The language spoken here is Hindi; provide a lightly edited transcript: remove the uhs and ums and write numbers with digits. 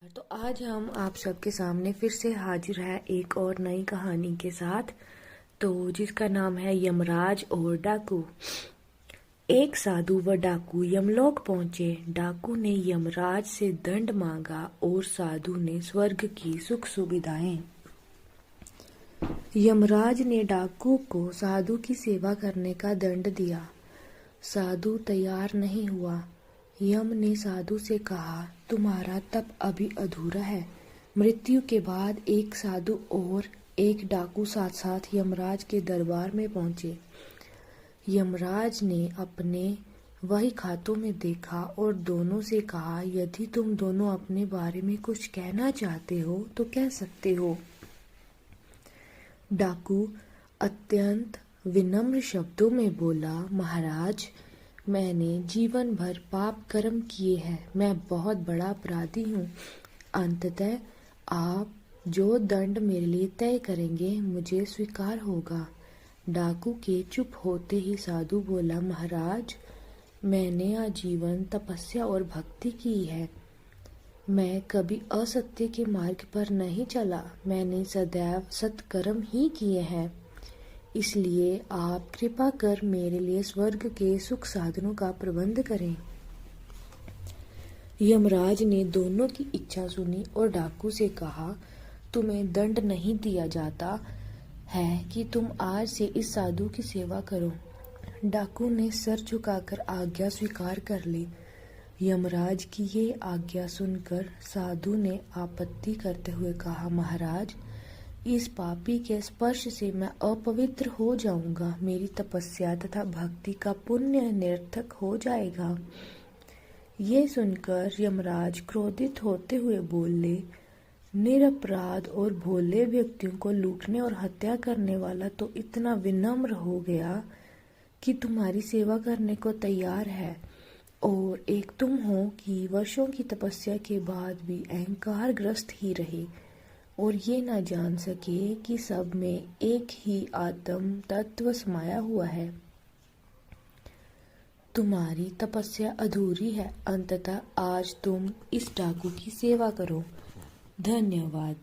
तो आज हम आप सबके सामने फिर से हाजिर है एक और नई कहानी के साथ, तो जिसका नाम है यमराज और डाकू। एक साधु व डाकू यमलोक पहुंचे। डाकू ने यमराज से दंड मांगा और साधु ने स्वर्ग की सुख सुविधाएं। यमराज ने डाकू को साधु की सेवा करने का दंड दिया। साधु तैयार नहीं हुआ। यम ने साधु से कहा, तुम्हारा तप अभी अधूरा है। मृत्यु के बाद एक साधु और एक डाकू साथ साथ यमराज के दरबार में पहुंचे। यमराज ने अपने वही खातों में देखा और दोनों से कहा, यदि तुम दोनों अपने बारे में कुछ कहना चाहते हो तो कह सकते हो। डाकू अत्यंत विनम्र शब्दों में बोला, महाराज, मैंने जीवन भर पाप कर्म किए हैं। मैं बहुत बड़ा अपराधी हूँ। अंततः आप जो दंड मेरे लिए तय करेंगे मुझे स्वीकार होगा। डाकू के चुप होते ही साधु बोला, महाराज, मैंने आजीवन तपस्या और भक्ति की है। मैं कभी असत्य के मार्ग पर नहीं चला। मैंने सदैव सत्कर्म ही किए हैं। इसलिए आप कृपा कर मेरे लिए स्वर्ग के सुख साधनों का प्रबंध करें। यमराज ने दोनों की इच्छा सुनी और डाकू से कहा, तुम्हें दंड नहीं दिया जाता है कि तुम आज से इस साधु की सेवा करो। डाकू ने सर झुकाकर आज्ञा स्वीकार कर ली। यमराज की ये आज्ञा सुनकर साधु ने आपत्ति करते हुए कहा, महाराज, इस पापी के स्पर्श से मैं अपवित्र हो जाऊंगा। मेरी तपस्या तथा भक्ति का पुण्य निरर्थक हो जाएगा। ये सुनकर यमराज क्रोधित होते हुए बोले, निरपराध और भोले व्यक्तियों को लूटने और हत्या करने वाला तो इतना विनम्र हो गया कि तुम्हारी सेवा करने को तैयार है, और एक तुम हो कि वर्षों की तपस्या के बाद भी अहंकारग्रस्त ही रहे और ये न जान सके कि सब में एक ही आत्म तत्व समाया हुआ है। तुम्हारी तपस्या अधूरी है। अंततः आज तुम इस डाकू की सेवा करो। धन्यवाद।